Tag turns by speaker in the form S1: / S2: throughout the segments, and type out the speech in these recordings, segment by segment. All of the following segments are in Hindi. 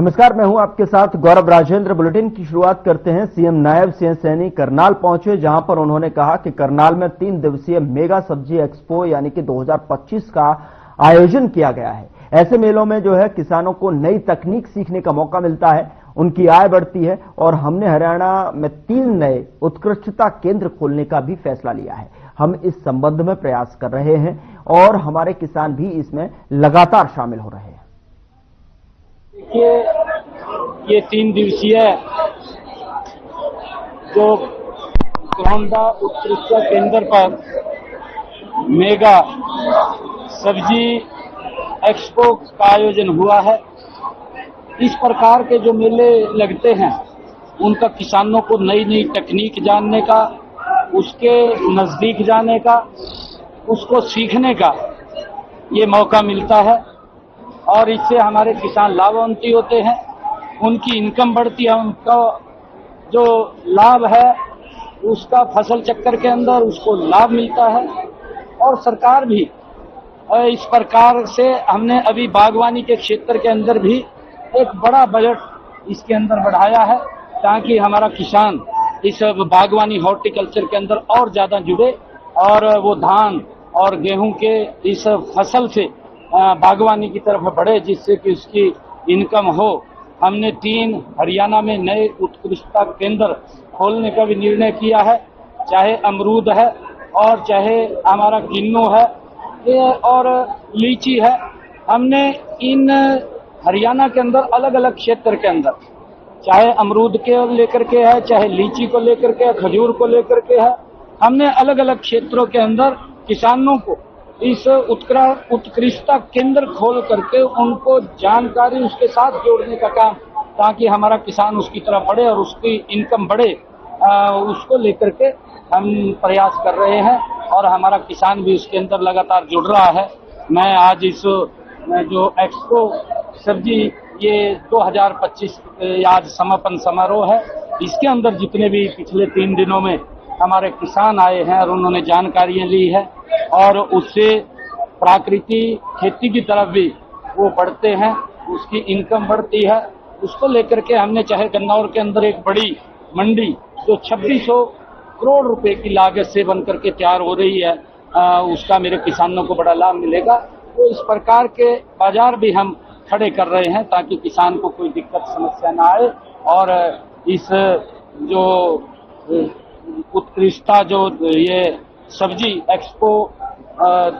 S1: नमस्कार, मैं हूं आपके साथ गौरव राजेंद्र। बुलेटिन की शुरुआत करते हैं। सीएम नायब सिंह सैनी करनाल पहुंचे, जहां पर उन्होंने कहा कि करनाल में 3 दिवसीय मेगा सब्जी एक्सपो यानी कि 2025 का आयोजन किया गया है। ऐसे मेलों में जो है किसानों को नई तकनीक सीखने का मौका मिलता है, उनकी आय बढ़ती है और हमने हरियाणा में 3 नए उत्कृष्टता केंद्र खोलने का भी फैसला लिया है। हम इस संबंध में प्रयास कर रहे हैं और हमारे किसान भी इसमें लगातार शामिल हो रहे हैं।
S2: देखिए, ये 3 दिवसीय जो ग्रांडा उत्कृष्टता केंद्र पर मेगा सब्जी एक्सपो का आयोजन हुआ है। इस प्रकार के जो मेले लगते हैं उनका किसानों को नई नई तकनीक जानने का, उसके नजदीक जाने का, उसको सीखने का ये मौका मिलता है और इससे हमारे किसान लाभान्वित होते हैं, उनकी इनकम बढ़ती है, उनका जो लाभ है उसका फसल चक्कर के अंदर उसको लाभ मिलता है। और सरकार भी इस प्रकार से हमने अभी बागवानी के क्षेत्र के अंदर भी एक बड़ा बजट इसके अंदर बढ़ाया है ताकि हमारा किसान इस बागवानी हॉर्टिकल्चर के अंदर और ज्यादा जुड़े और वो धान और गेहूं के इस फसल से बागवानी की तरफ बढ़े, जिससे कि उसकी इनकम हो। हमने 3 हरियाणा में नए उत्कृष्टता केंद्र खोलने का भी निर्णय किया है, चाहे अमरूद है और चाहे हमारा किन्नू है और लीची है। हमने इन हरियाणा के अंदर अलग अलग क्षेत्र के अंदर, चाहे अमरूद के लेकर के है, चाहे लीची को लेकर के, खजूर को लेकर के है, हमने अलग अलग क्षेत्रों के अंदर किसानों को इस उत्कृष्टता केंद्र खोल करके उनको जानकारी उसके साथ जोड़ने का काम, ताकि हमारा किसान उसकी तरफ बढ़े और उसकी इनकम बढ़े, उसको लेकर के हम प्रयास कर रहे हैं और हमारा किसान भी उसके अंदर लगातार जुड़ रहा है। मैं आज इस जो एक्सपो सब्जी ये 2025 आज समापन समारोह है, इसके अंदर जितने भी पिछले 3 दिनों में हमारे किसान आए हैं और उन्होंने जानकारियां ली है और उससे प्राकृतिक खेती की तरफ भी वो बढ़ते हैं, उसकी इनकम बढ़ती है। उसको लेकर के हमने चाहे गन्नौर के अंदर एक बड़ी मंडी जो 2600 करोड़ रुपए की लागत से बनकर के तैयार हो रही है, उसका मेरे किसानों को बड़ा लाभ मिलेगा। तो इस प्रकार के बाजार भी हम खड़े कर रहे हैं ताकि किसान को कोई दिक्कत समस्या ना आए और इस जो उत्कृष्टता जो ये सब्जी एक्सपो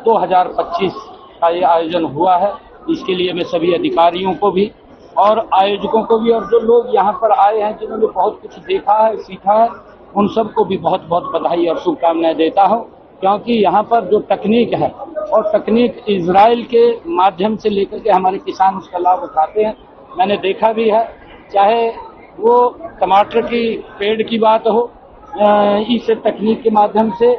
S2: 2025 का ये आयोजन हुआ है, इसके लिए मैं सभी अधिकारियों को भी और आयोजकों को भी और जो लोग यहाँ पर आए हैं जिन्होंने बहुत कुछ देखा है, सीखा है, उन सबको भी बहुत बहुत बधाई और शुभकामनाएं देता हूँ। क्योंकि यहाँ पर जो तकनीक है और तकनीक इजराइल के माध्यम से लेकर के हमारे किसान उसका लाभ उठाते हैं। मैंने देखा भी है, चाहे वो टमाटर की पेड़ की बात हो, इस तकनीक के माध्यम से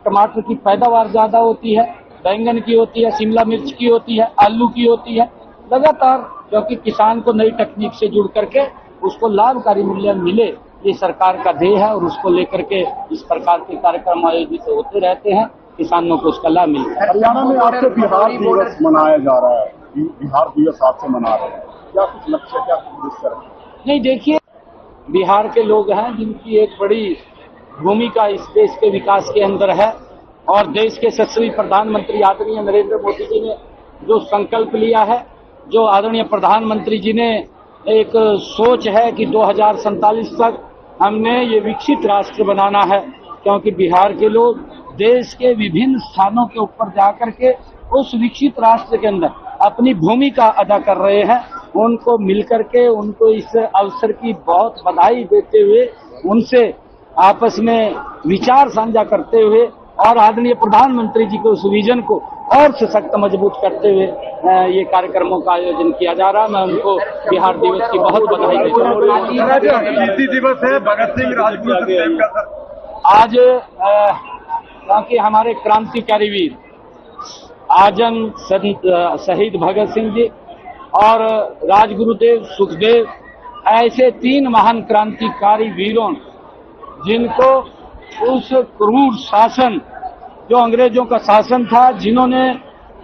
S2: टमाटर की पैदावार ज्यादा होती है, बैंगन की होती है, शिमला मिर्च की होती है, आलू की होती है। लगातार क्योंकि किसान को नई तकनीक से जुड़ करके उसको लाभकारी मूल्य मिले, ये सरकार का ध्येय है और उसको लेकर के इस प्रकार के कार्यक्रम आयोजित होते रहते हैं, किसानों को उसका लाभ मिलता है।
S3: हरियाणा में आपसे बिहार दिवस मनाया जा रहा है, बिहार दिवस आपसे मना रहे हैं, क्या कुछ लक्ष्य, क्या कुछ उद्देश्य है?
S2: नहीं, देखिए, बिहार के लोग हैं जिनकी एक बड़ी भूमिका इस देश के विकास के अंदर है और देश के यशस्वी प्रधानमंत्री आदरणीय नरेंद्र मोदी जी ने जो संकल्प लिया है, जो आदरणीय प्रधानमंत्री जी ने एक सोच है कि 2047 तक हमने ये विकसित राष्ट्र बनाना है, क्योंकि बिहार के लोग देश के विभिन्न स्थानों के ऊपर जाकर के उस विकसित राष्ट्र के अंदर अपनी भूमिका अदा कर रहे हैं। उनको मिलकर के उनको इस अवसर की बहुत बधाई देते हुए, उनसे आपस में विचार साझा करते हुए और आदरणीय प्रधानमंत्री जी के उस विजन को और सशक्त मजबूत करते हुए ये कार्यक्रमों का आयोजन किया जा रहा है। मैं उनको बिहार दिवस की बहुत बधाई देता हूँ।
S3: दिवस है भगत सिंह राजगुरु
S2: आज क्योंकि हमारे क्रांतिकारी वीर आजम शहीद भगत सिंह जी और राजगुरुदेव सुखदेव ऐसे 3 महान क्रांतिकारी वीरों जिनको उस क्रूर शासन जो अंग्रेजों का शासन था, जिन्होंने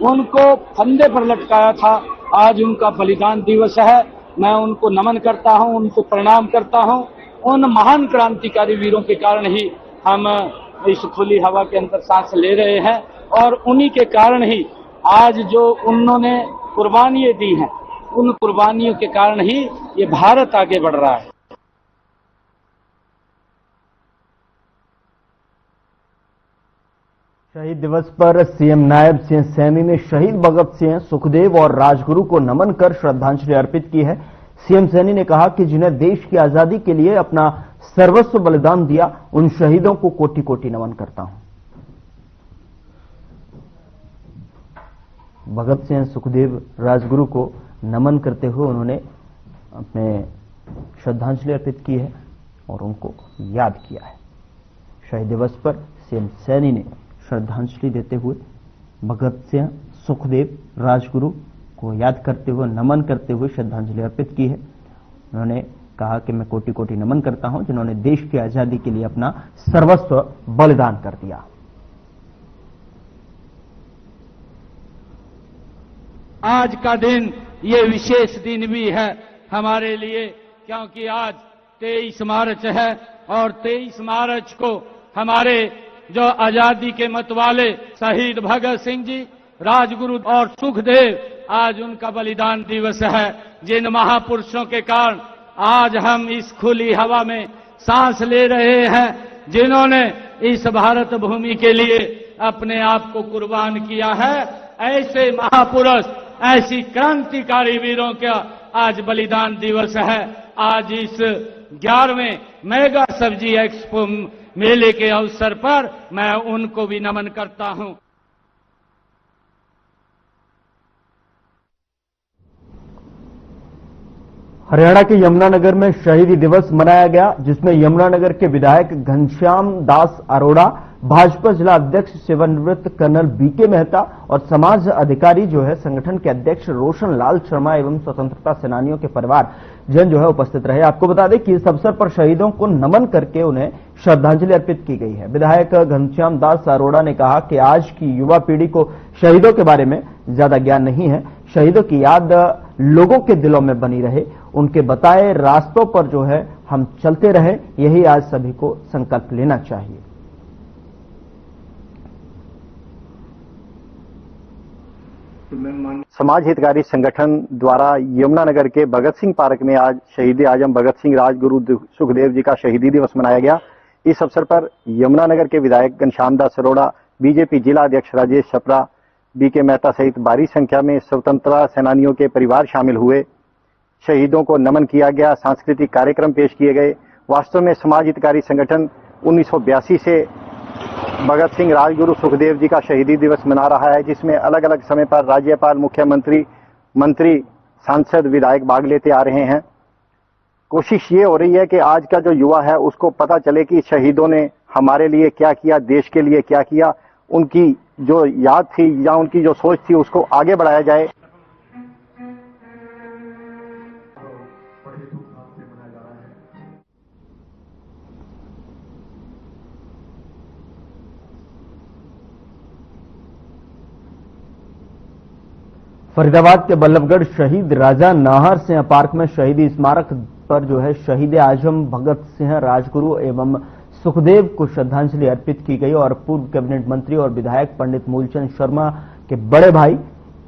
S2: उनको फंदे पर लटकाया था, आज उनका बलिदान दिवस है मैं उनको नमन करता हूं, उनको प्रणाम करता हूं। उन महान क्रांतिकारी वीरों के कारण ही हम इस खुली हवा के अंदर सांस ले रहे हैं और उन्हीं के कारण ही आज जो उन्होंने कुर्बानियां दी हैं, उन कुर्बानियों के कारण ही ये भारत आगे बढ़ रहा है।
S1: शहीद दिवस पर सीएम नायब सिंह सैनी ने शहीद भगत सिंह, सुखदेव और राजगुरु को नमन कर श्रद्धांजलि अर्पित की है। सीएम सैनी ने कहा कि जिन्हें देश की आजादी के लिए अपना सर्वस्व बलिदान दिया, उन शहीदों को कोटि कोटि नमन करता हूं। भगत सिंह, सुखदेव, राजगुरु को नमन करते हुए उन्होंने अपने श्रद्धांजलि अर्पित की है और उनको याद किया है। शहीद दिवस पर सीएम सैनी ने श्रद्धांजलि देते हुए भगत सिंह, सुखदेव, राजगुरु को याद करते हुए, नमन करते हुए श्रद्धांजलि अर्पित की है। उन्होंने कहा कि मैं कोटि कोटि नमन करता हूं जिन्होंने देश की आजादी के लिए अपना सर्वस्व बलिदान कर दिया।
S2: आज का दिन ये विशेष दिन भी है हमारे लिए, क्योंकि आज 23 मार्च है और 23 मार्च को हमारे जो आजादी के मतवाले शहीद भगत सिंह जी, राजगुरु और सुखदेव, आज उनका बलिदान दिवस है। जिन महापुरुषों के कारण आज हम इस खुली हवा में सांस ले रहे हैं, जिन्होंने इस भारत भूमि के लिए अपने आप को कुर्बान किया है, ऐसे महापुरुष, ऐसी क्रांतिकारी वीरों का आज बलिदान दिवस है। आज इस 11वें मेगा सब्जी एक्सपो मेले के अवसर पर मैं उनको भी नमन करता हूं।
S1: हरियाणा के यमुनानगर में शहीदी दिवस मनाया गया, जिसमें यमुनानगर के विधायक घनश्याम दास अरोड़ा, भाजपा जिला अध्यक्ष सेवानिवृत्त कर्नल बीके मेहता और समाज अधिकारी जो है संगठन के अध्यक्ष रोशन लाल शर्मा एवं स्वतंत्रता सेनानियों के परिवार जन जो है उपस्थित रहे। आपको बता दें कि इस अवसर पर शहीदों को नमन करके उन्हें श्रद्धांजलि अर्पित की गई है। विधायक घनश्याम दास अरोड़ा ने कहा कि आज की युवा पीढ़ी को शहीदों के बारे में ज्यादा ज्ञान नहीं है। शहीदों की याद लोगों के दिलों में बनी रहे, उनके बताए रास्तों पर जो है हम चलते रहे, यही आज सभी को संकल्प लेना चाहिए।
S4: समाज हितकारी संगठन द्वारा यमुनानगर के भगत सिंह पार्क में आज शहीद आजम भगत सिंह, राजगुरु सुखदेव जी का शहीदी दिवस मनाया गया। इस अवसर पर यमुनानगर के विधायक घनश्याम दास अरोड़ा, बीजेपी जिला अध्यक्ष राजेश छपरा, बीके मेहता सहित भारी संख्या में स्वतंत्रता सेनानियों के परिवार शामिल हुए। शहीदों को नमन किया गया, सांस्कृतिक कार्यक्रम पेश किए गए। वास्तव में समाज हितकारी संगठन 1982 से भगत सिंह, राजगुरु, सुखदेव जी का शहीदी दिवस मना रहा है, जिसमें अलग अलग समय पर राज्यपाल, मुख्यमंत्री, मंत्री, सांसद, विधायक भाग लेते आ रहे हैं। कोशिश ये हो रही है कि आज का जो युवा है उसको पता चले कि शहीदों ने हमारे लिए क्या किया, देश के लिए क्या किया, उनकी जो याद थी या उनकी जो सोच थी उसको आगे बढ़ाया जाए।
S1: फरीदाबाद के बल्लभगढ़ शहीद राजा नाहर सिंह पार्क में शहीदी स्मारक पर जो है शहीद आजम भगत सिंह, राजगुरु एवं सुखदेव को श्रद्धांजलि अर्पित की गई और पूर्व कैबिनेट मंत्री और विधायक पंडित मूलचंद शर्मा के बड़े भाई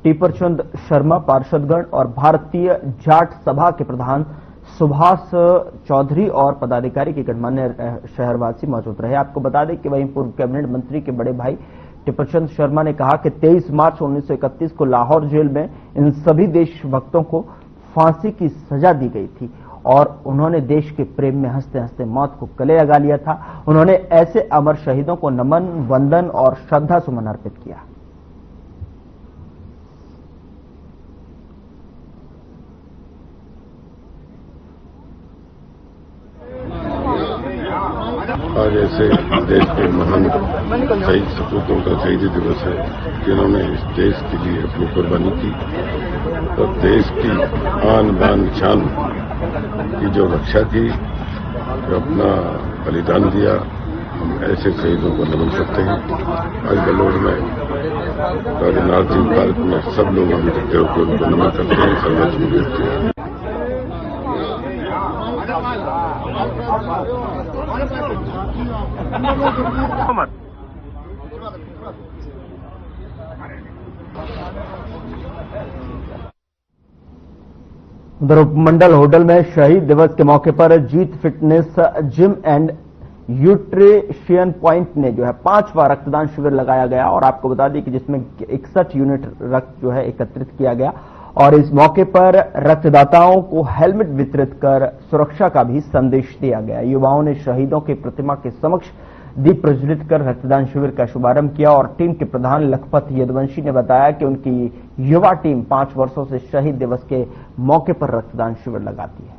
S1: टीपरचंद शर्मा, पार्षदगण और भारतीय जाट सभा के प्रधान सुभाष चौधरी और पदाधिकारी के गणमान्य शहरवासी मौजूद रहे। आपको बता दें कि वहीं पूर्व कैबिनेट मंत्री के बड़े भाई टीपरचंद शर्मा ने कहा कि 23 मार्च 1931 को लाहौर जेल में इन सभी देशभक्तों को फांसी की सजा दी गई थी और उन्होंने देश के प्रेम में हंसते हंसते मौत को गले लगा लिया था। उन्होंने ऐसे अमर शहीदों को नमन, वंदन और श्रद्धा सुमन अर्पित किया।
S5: आज ऐसे देश के महान शहीद सपूतों का शहीदी दिवस है, जिन्होंने इस देश के लिए अपनी कुर्बानी की और देश की आन बान शान की जो रक्षा की, जो अपना बलिदान दिया, हम ऐसे शहीदों को नमन करते हैं। आज बल्लभगढ़ में राजा नाहर सिंह पार्क में सब लोग हम इकट्ठे होकर उनको नमन करते हैं, श्रद्धांजलि देते हैं।
S1: उधर उपमंडल होटल में शहीद दिवस के मौके पर Jeet fitness gym and nutrition point ने जो है 5वां रक्तदान शिविर लगाया गया और आपको बता दें कि जिसमें 61 यूनिट रक्त जो है एकत्रित किया गया और इस मौके पर रक्तदाताओं को हेलमेट वितरित कर सुरक्षा का भी संदेश दिया गया। युवाओं ने शहीदों की प्रतिमा के समक्ष दीप प्रज्वलित कर रक्तदान शिविर का शुभारंभ किया और टीम के प्रधान लखपत यदुवंशी ने बताया कि उनकी युवा टीम 5 वर्षों से शहीद दिवस के मौके पर रक्तदान शिविर लगाती है।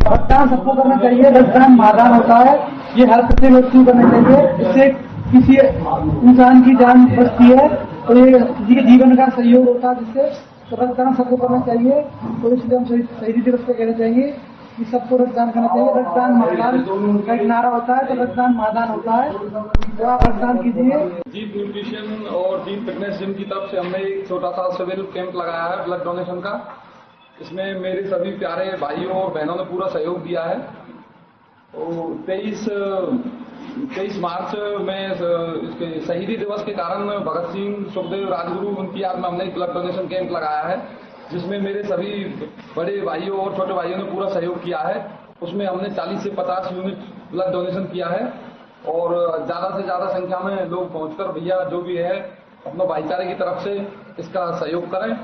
S6: रक्तदान सबको करना चाहिए। रक्तदान महादान होता है, ये हर प्रत्येक व्यक्ति को करना चाहिए। इससे किसी इंसान की जान बचती है और ये किसी के जीवन का सहयोग होता है, जिससे तो रक्तदान सबको करना चाहिए। और इसलिए हम शहीदी दिवस पे कहना चाहिए कि सबको रक्तदान करना चाहिए। रक्तदान महादान का एक नारा होता है, तो रक्तदान महादान होता है, तो आप रक्तदान कीजिए।
S7: जीत न्यूट्रिशन और जीत फिटनेस जिम की तरफ से हमने एक छोटा सा सिविल कैंप लगाया है ब्लड डोनेशन का। इसमें मेरे सभी प्यारे भाइयों और बहनों ने पूरा सहयोग दिया है। और 23 मार्च में इसके शहीदी दिवस के कारण भगत सिंह, सुखदेव, राजगुरु, उनकी याद में हमने एक ब्लड डोनेशन कैंप लगाया है, जिसमें मेरे सभी बड़े भाइयों और छोटे भाइयों ने पूरा सहयोग किया है। उसमें हमने 40 से 50 यूनिट ब्लड डोनेशन किया है और ज्यादा से ज्यादा संख्या में लोग पहुंचकर भैया जो भी है अपना भाईचारे की तरफ से इसका सहयोग करें।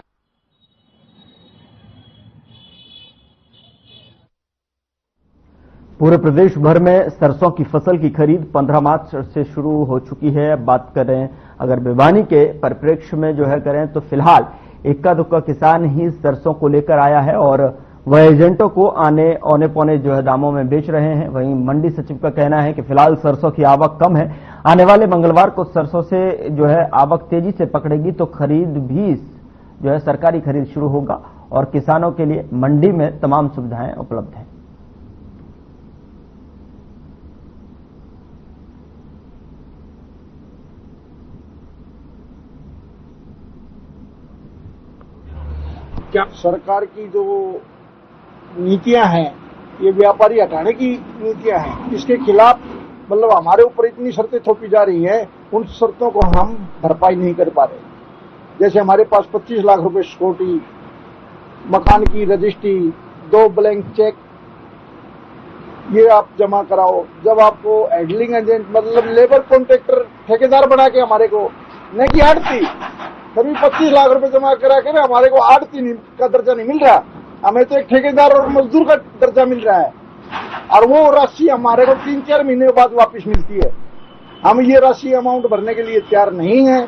S1: पूरे प्रदेश भर में सरसों की फसल की खरीद 15 मार्च से शुरू हो चुकी है। अब बात करें अगर भिवानी के परिप्रेक्ष्य में जो है करें तो फिलहाल इक्का दुक्का किसान ही सरसों को लेकर आया है और वह एजेंटों को औने पौने जो है दामों में बेच रहे हैं। वहीं मंडी सचिव का कहना है कि फिलहाल सरसों की आवक कम है, आने वाले मंगलवार को सरसों से जो है आवक तेजी से पकड़ेगी तो खरीद भी जो है सरकारी खरीद शुरू होगा और किसानों के लिए मंडी में तमाम सुविधाएं उपलब्ध हैं।
S8: क्या सरकार की जो नीतियां हैं, ये व्यापारी हटाने की नीतियां हैं, इसके खिलाफ मतलब हमारे ऊपर इतनी शर्तें थोपी जा रही हैं, उन शर्तों को हम भरपाई नहीं कर पा रहे। जैसे हमारे पास 25 लाख रुपए सिक्योरिटी, मकान की रजिस्ट्री, 2 ब्लैंक चेक, ये आप जमा कराओ। जब आपको हैंडलिंग एजेंट मतलब लेबर कॉन्ट्रैक्टर ठेकेदार बना के हमारे को न कि आड़ती, कभी 25 लाख रुपए जमा करा के हमारे को आड़ती का दर्जा नहीं मिल रहा, हमें तो एक ठेकेदार और मजदूर का दर्जा मिल रहा है और वो राशि हमारे को 3-4 महीने बाद वापस मिलती है। हम ये राशि अमाउंट भरने के लिए तैयार नहीं है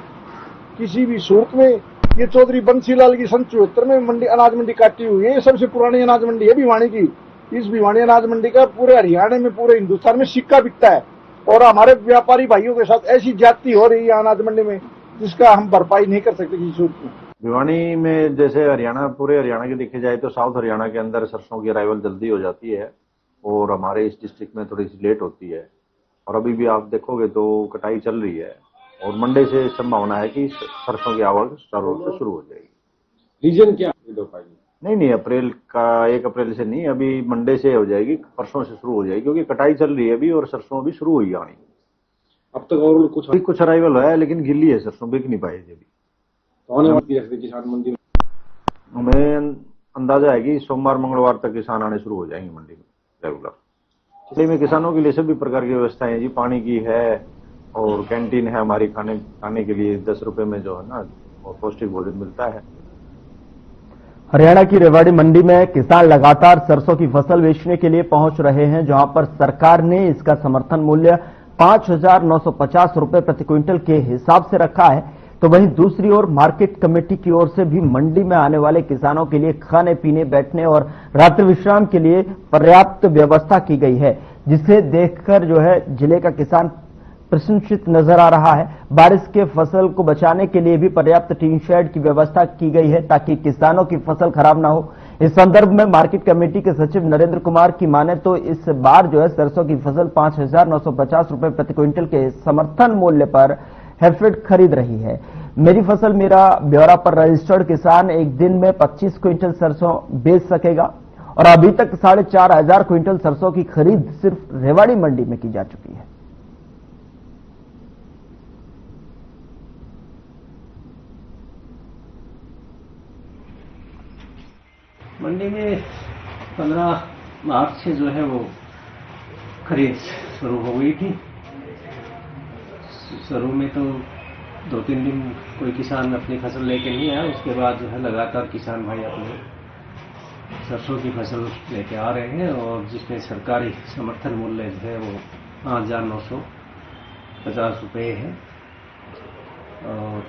S8: किसी भी सूरत में। ये चौधरी बंसीलाल की सन 74 में मंडी अनाज मंडी काटी हुई है। ये सबसे पुरानी अनाज मंडी है भिवानी की। इस भिवानी अनाज मंडी का पूरे हरियाणा में, पूरे हिंदुस्तान में सिक्का बिकता है और हमारे व्यापारी भाइयों के साथ ऐसी ज्यादती हो रही है अनाज मंडी में जिसका हम भरपाई नहीं कर सकते किसी सूरत में।
S9: भिवानी में जैसे हरियाणा, पूरे हरियाणा के देखे जाए तो साउथ हरियाणा के अंदर सरसों की अराइवल जल्दी हो जाती है और हमारे इस डिस्ट्रिक्ट में थोड़ी सी लेट होती है। और अभी भी आप देखोगे तो कटाई चल रही है और मंडे से संभावना है कि सरसों की आवक चारों से शुरू हो जाएगी।
S7: रीजन क्या
S9: नहीं, अप्रैल का 1 अप्रैल से नहीं, अभी मंडे से हो जाएगी, परसों से शुरू हो जाएगी क्योंकि कटाई चल रही है अभी और सरसों अभी शुरू हुई आनी।
S7: अब तक और कुछ
S9: अराइवल है लेकिन गिल्ली है, सरसों बिक नहीं पाई अभी।
S7: तो आने वाली किसान मंडी में
S9: हमें अंदाजा है कि सोमवार मंगलवार तक किसान आने शुरू हो जाएंगे मंडी में रेगुलर। इसलिए में किसानों के लिए सभी प्रकार की व्यवस्थाएं हैं जी, पानी की है और कैंटीन है हमारी, खाने के लिए 10 रुपए में जो है ना और पौष्टिक भोजन मिलता है।
S1: हरियाणा की रेवाड़ी मंडी में किसान लगातार सरसों की फसल बेचने के लिए पहुंच रहे हैं, जहां पर सरकार ने इसका समर्थन मूल्य 5,950 रुपए प्रति क्विंटल के हिसाब से रखा है। तो वहीं दूसरी ओर मार्केट कमेटी की ओर से भी मंडी में आने वाले किसानों के लिए खाने पीने, बैठने और रात्रि विश्राम के लिए पर्याप्त व्यवस्था की गई है, जिसे देखकर जो है जिले का किसान प्रशंसित नजर आ रहा है। बारिश के फसल को बचाने के लिए भी पर्याप्त टीन शेड की व्यवस्था की गई है ताकि किसानों की फसल खराब ना हो। इस संदर्भ में मार्केट कमेटी के सचिव नरेंद्र कुमार की माने तो इस बार जो है सरसों की फसल 5,950 रुपए प्रति क्विंटल के समर्थन मूल्य पर हैफेड खरीद रही है। मेरी फसल मेरा ब्यौरा पर रजिस्टर्ड किसान एक दिन में 25 क्विंटल सरसों बेच सकेगा और अभी तक 4,500 क्विंटल सरसों की खरीद सिर्फ रेवाड़ी मंडी में की जा चुकी है।
S10: मंडी में 15 मार्च से जो है वो खरीद शुरू हो गई थी। शुरू में तो 2-3 दिन कोई किसान अपनी फसल लेके नहीं आया, उसके बाद जो है लगातार किसान भाई अपने सरसों की फसल लेके आ रहे हैं और जिसमें सरकारी समर्थन मूल्य जो है वो 5,950 रुपये है और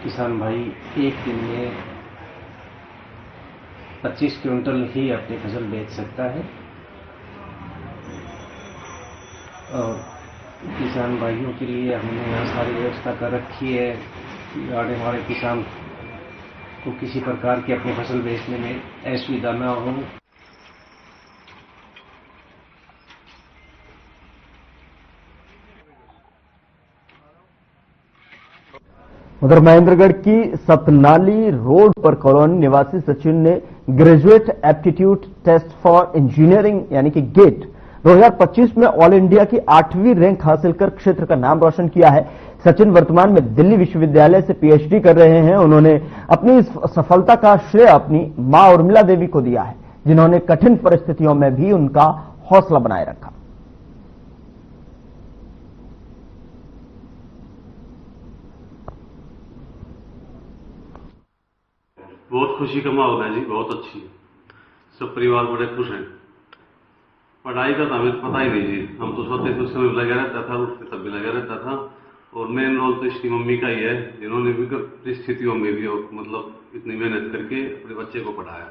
S10: किसान भाई एक दिन में 25 क्विंटल ही अपनी फसल बेच सकता है और किसान भाइयों के लिए हमने यहाँ सारी व्यवस्था कर रखी है कि आने वाले किसान को किसी प्रकार की अपनी फसल बेचने में असुविधा न हो।
S1: उधर महेंद्रगढ़ की सतनाली रोड पर कॉलोनी निवासी सचिन ने graduate aptitude test for engineering यानी कि गेट 2025 में ऑल इंडिया की 8वीं रैंक हासिल कर क्षेत्र का नाम रोशन किया है। सचिन वर्तमान में दिल्ली विश्वविद्यालय से पीएचडी कर रहे हैं। उन्होंने अपनी इस सफलता का श्रेय अपनी मां उर्मिला देवी को दिया है, जिन्होंने कठिन परिस्थितियों में भी उनका हौसला बनाए रखा।
S11: बहुत खुशी का माहौल है जी, बहुत अच्छी है। सब परिवार बड़े खुश हैं। पढ़ाई का तो हमें पता ही नहीं जी, हम तो सोते थे उस समय लगा रहता था, उठते तब भी लगा रहता था और मेन रोल तो इसकी मम्मी का ही है, जिन्होंने विकट परिस्थितियों में भी मतलब इतनी मेहनत करके अपने बच्चे को पढ़ाया।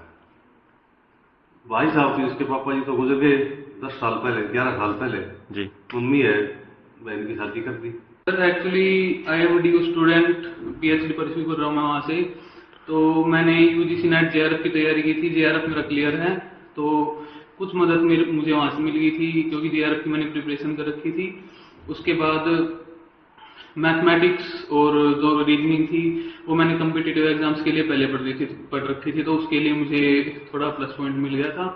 S11: भाई साहब थी उसके पापा जी तो गुजर गए 10 साल पहले, 11 साल पहले जी। मम्मी है, बहन की शादी कर दी।
S12: Actually I am the student, PhD pursue कर रहा हूँ मैं वहाँ से। तो मैंने यूजीसी नेट जेआरएफ की तैयारी की थी, जेआरएफ मेरा क्लियर है, तो कुछ मदद मुझे वहाँ से मिल गई थी क्योंकि जेआरएफ की मैंने प्रिपरेशन कर रखी थी। उसके बाद मैथमेटिक्स और जो रीजनिंग थी वो मैंने कम्पिटिटिव एग्जाम्स के लिए पहले पढ़ रखी थी, तो उसके लिए मुझे थोड़ा प्लस पॉइंट मिल गया था।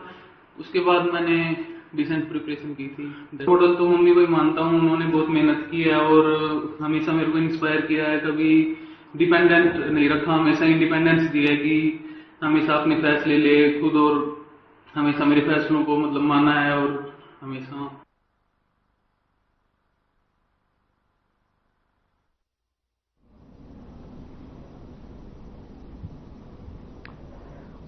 S12: उसके बाद मैंने डिसेंट प्रिपरेशन की थी। टोटल तो मम्मी को ही मानता हूँ, उन्होंने बहुत मेहनत की है और हमेशा मेरे को इंस्पायर किया है। कभी डिपेंडेंट नहीं रखा, हमेशा इंडिपेंडेंस दी है कि हमेशा अपने फैसले ले खुद और हमेशा मेरे फैसलों को मतलब माना है और हमेशा।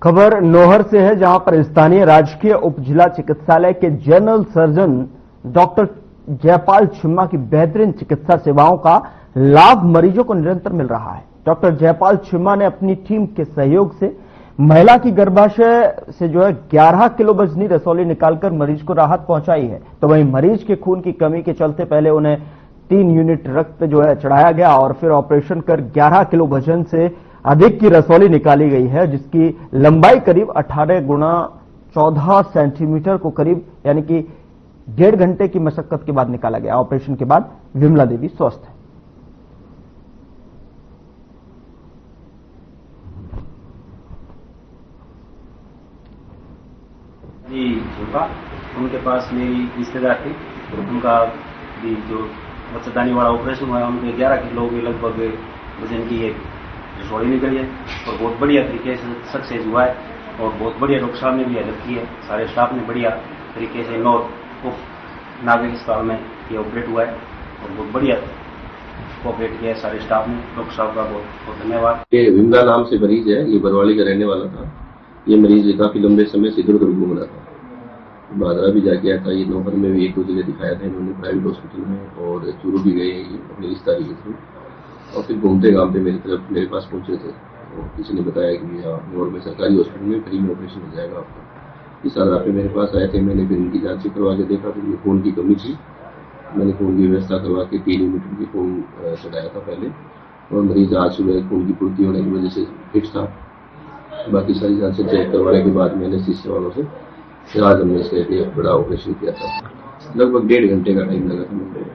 S1: खबर नौहर से है, जहां पर स्थानीय राजकीय उप जिला चिकित्सालय के जनरल सर्जन डॉक्टर जयपाल छिम्मा की बेहतरीन चिकित्सा सेवाओं का लाभ मरीजों को निरंतर मिल रहा है। डॉक्टर जयपाल छिम्मा ने अपनी टीम के सहयोग से महिला की गर्भाशय से जो है 11 किलो वजनी रसौली निकालकर मरीज को राहत पहुंचाई है। तो वहीं मरीज के खून की कमी के चलते पहले उन्हें 3 यूनिट रक्त जो है चढ़ाया गया और फिर ऑपरेशन कर 11 किलो वजन से अधिक की रसौली निकाली गई है, जिसकी लंबाई करीब 18 गुणा 14 सेंटीमीटर को करीब यानी कि 1.5 घंटे की मशक्कत के बाद निकाला गया। ऑपरेशन के बाद विमला देवी स्वस्थ है।
S13: उनके पास मेरी रिश्तेदार थी, तो उनका भी जो बच्चेदानी वाला ऑपरेशन हुआ है, उनके 11 किलो के लगभग वजन की एक रसौली निकली है और बहुत बढ़िया तरीके से सक्सेस हुआ है और बहुत बढ़िया डॉक्टर साहब ने भी हेल्प की है। सारे स्टाफ ने बढ़िया तरीके से नागरिक अस्पताल में ये ऑपरेट हुआ है और बहुत बढ़िया कोऑपरेट किया है सारे स्टाफ ने। डॉक्टर साहब का बहुत बहुत धन्यवाद।
S14: ये विमला नाम से मरीज है, ये बरवाली का रहने वाला था। ये मरीज काफी लंबे समय से इधर उधर घूम रहा था, बादरा भी जाके आया था, ये नौकर में भी 1-2 जगह दिखाया था इन्होंने प्राइवेट हॉस्पिटल में और चूरू भी गए ये अपने रिश्तेदारी के थ्रू और फिर घूमते घामते मेरे पास पहुंचे थे और किसी ने बताया कि यहाँ नौर में सरकारी हॉस्पिटल में फ्री में ऑपरेशन हो जाएगा आपका। इस आधार पे मेरे पास आए थे, मैंने फिर इनकी जांच करवा के देखा तो खून की कमी थी मैंने खून की व्यवस्था करवा के 3 यूनिट की खून चढ़ाया था पहले, और मरीज आज सुबह खून की पूर्ति होने की वजह से फिट था। बाकी सारी जांचें चेक करवाने के बाद मैंने शीशे वालों से फिर आज हमने इसका एक बड़ा ऑपरेशन किया था। लगभग 1.5 घंटे का टाइम लगा था मुझे।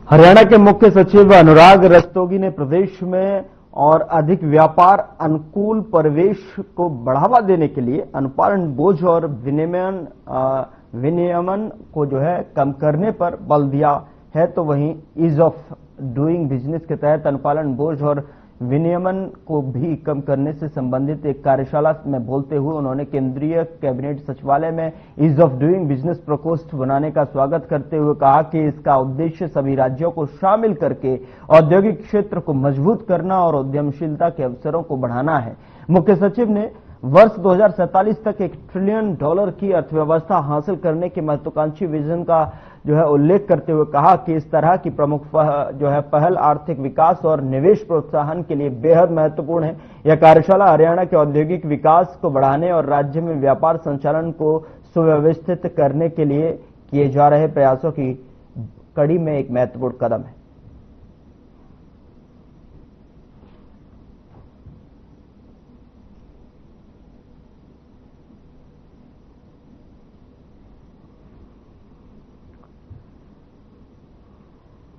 S1: हरियाणा के मुख्य सचिव अनुराग रस्तोगी ने प्रदेश में और अधिक व्यापार अनुकूल परिवेश को बढ़ावा देने के लिए अनुपालन बोझ और विनियमन को जो है कम करने पर बल दिया है। तो वहीं ईज ऑफ डूइंग बिजनेस के तहत अनुपालन बोझ और विनियमन को भी कम करने से संबंधित एक कार्यशाला में बोलते हुए उन्होंने केंद्रीय कैबिनेट सचिवालय में ईज ऑफ डूइंग बिजनेस प्रकोष्ठ बनाने का स्वागत करते हुए कहा कि इसका उद्देश्य सभी राज्यों को शामिल करके औद्योगिक क्षेत्र को मजबूत करना और उद्यमशीलता के अवसरों को बढ़ाना है। मुख्य सचिव ने वर्ष 2047 तक $1 ट्रिलियन की अर्थव्यवस्था हासिल करने के महत्वाकांक्षी विजन का जो है उल्लेख करते हुए कहा कि इस तरह की प्रमुख जो है पहल आर्थिक विकास और निवेश प्रोत्साहन के लिए बेहद महत्वपूर्ण है। यह कार्यशाला हरियाणा के औद्योगिक विकास को बढ़ाने और राज्य में व्यापार संचालन को सुव्यवस्थित करने के लिए किए जा रहे प्रयासों की कड़ी में एक महत्वपूर्ण कदम है।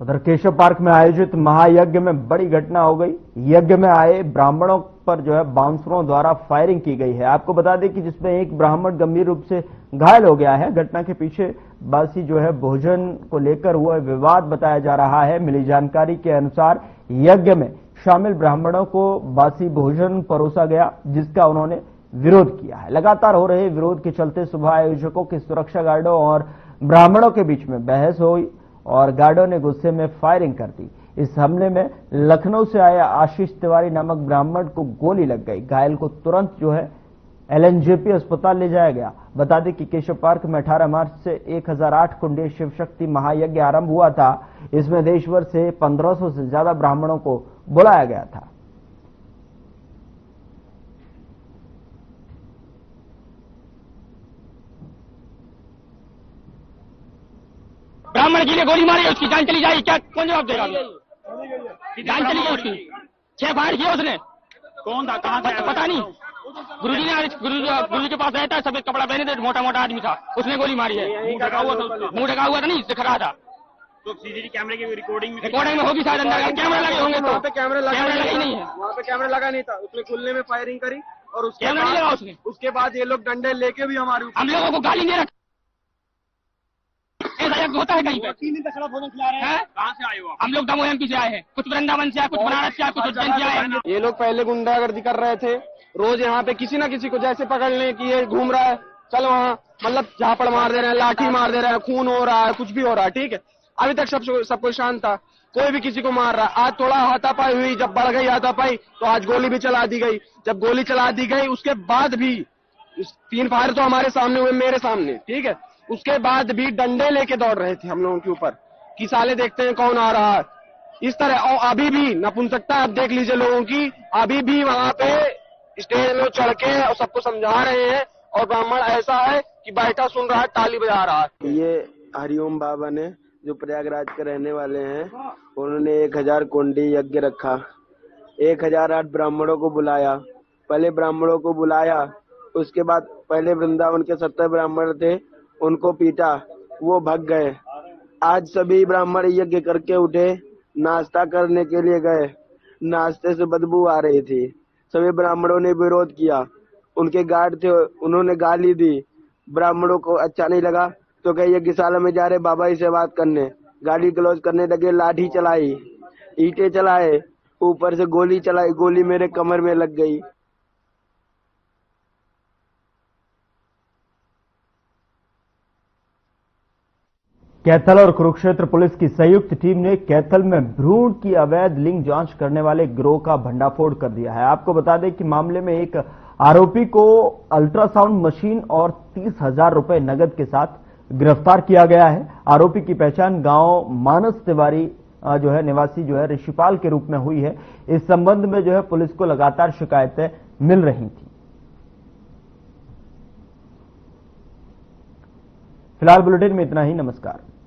S1: उधर केशव पार्क में आयोजित महायज्ञ में बड़ी घटना हो गई। यज्ञ में आए ब्राह्मणों पर जो है बाउंसरों द्वारा फायरिंग की गई है। आपको बता दें कि जिसमें एक ब्राह्मण गंभीर रूप से घायल हो गया है। घटना के पीछे बासी जो है भोजन को लेकर हुआ विवाद बताया जा रहा है। मिली जानकारी के अनुसार यज्ञ में शामिल ब्राह्मणों को बासी भोजन परोसा गया, जिसका उन्होंने विरोध किया है। लगातार हो रहे विरोध के चलते सुबह आयोजकों के सुरक्षा गार्डों और ब्राह्मणों के बीच में बहस हुई और गार्डों ने गुस्से में फायरिंग कर दी। इस हमले में लखनऊ से आया आशीष तिवारी नामक ब्राह्मण को गोली लग गई। घायल को तुरंत जो है LNJP अस्पताल ले जाया गया। बता दें कि केशव पार्क में 18 मार्च से 1008 कुंडीय शिव शक्ति महायज्ञ आरंभ हुआ था। इसमें देश भर से 1500 से ज्यादा ब्राह्मणों को बुलाया गया था।
S15: ब्राह्मण जी ने गोली मारी, उसकी जान चली जाएगी क्या? कौन जवाब देगा? जान चली गई उसकी। 6 फायर किया उसने। कौन था? कहाँ था? पता नहीं। गुरुजी ने गुरुजी के पास रहता है, सफेद कपड़ा पहने थे, मोटा मोटा आदमी था, उसने गोली मारी है। मुंह ढका हुआ था नहीं, दिख रहा था। तो CCTV कैमरे की रिकॉर्डिंग में होगी शायद। अंदर कैमरे लगे होंगे। तो वहाँ पे कैमरे लगे नहीं है। वहाँ पे कैमरा लगा नहीं था। उसने खुलने में फायरिंग करी और उसके बाद ये लोग डंडे लेके भी हम लोगों को गाली नहीं रखा। ऐसा होता है कहीं पे? 3 दिन तक खड़ा भोजन खिला रहे हैं। कहाँ से आए हो? हम लोग दमोह MP से आए हैं, कुछ वृंदावन से आए, कुछ बनारस से आए, कुछ उज्जैन से आए हैं।
S16: ये लोग पहले गुंडागर्दी कर रहे थे। रोज यहाँ पे किसी ना किसी को जैसे पकड़ लें कि ये घूम रहा है, चल वहाँ मतलब झापड़ मार दे रहे हैं, लाठी मार दे रहे हैं, खून हो रहा है, कुछ भी हो रहा है। ठीक है, अभी तक सब कोई शांत था, कोई भी किसी को मार रहा है। आज थोड़ा हाथापाई हुई, जब बढ़ गई हाथापाई तो आज गोली भी चला दी गई। जब गोली चला दी गई उसके बाद भी 3 फायर तो हमारे सामने हुए, मेरे सामने, ठीक है, उसके बाद भी डंडे लेके दौड़ रहे थे हम लोगों के ऊपर कि साले देखते हैं कौन आ रहा है, इस तरह। और अभी भी नपुंसकता आप देख लीजिए लोगों की, अभी भी वहां पे स्टेज में चढ़ के और सबको समझा रहे हैं। और ब्राह्मण ऐसा है कि बैठा सुन रहा है, ताली बजा रहा है।
S17: ये हरिओम बाबा ने, जो प्रयागराज के रहने वाले हैं, उन्होंने 1000 कुंडी यज्ञ रखा, 1008 ब्राह्मणों को बुलाया। पहले ब्राह्मणों को बुलाया, उसके बाद पहले वृंदावन के 70 ब्राह्मण थे, उनको पीटा, वो भाग गए। आज सभी ब्राह्मण यज्ञ करके उठे, नाश्ता करने के लिए गए, नाश्ते से बदबू आ रही थी। सभी ब्राह्मणों ने विरोध किया, उनके गार्ड थे, उन्होंने गाली दी। ब्राह्मणों को अच्छा नहीं लगा तो कहे यज्ञशाला में जा रहे बाबा से बात करने, गाली गलौज करने लगे, लाठी चलाई, ईंटें चलाए, ऊपर से गोली चलाई, गोली मेरे कमर में लग गई।
S1: कैथल और कुरुक्षेत्र पुलिस की संयुक्त टीम ने कैथल में भ्रूण की अवैध लिंग जांच करने वाले गिरोह का भंडाफोड़ कर दिया है। आपको बता दें कि मामले में एक आरोपी को अल्ट्रासाउंड मशीन और 30,000 रुपए नगद के साथ गिरफ्तार किया गया है। आरोपी की पहचान गांव मानस तिवारी जो है निवासी जो है ऋषिपाल के रूप में हुई है। इस संबंध में जो है पुलिस को लगातार शिकायतें मिल रही थी। फिलहाल बुलेटिन में इतना ही। नमस्कार।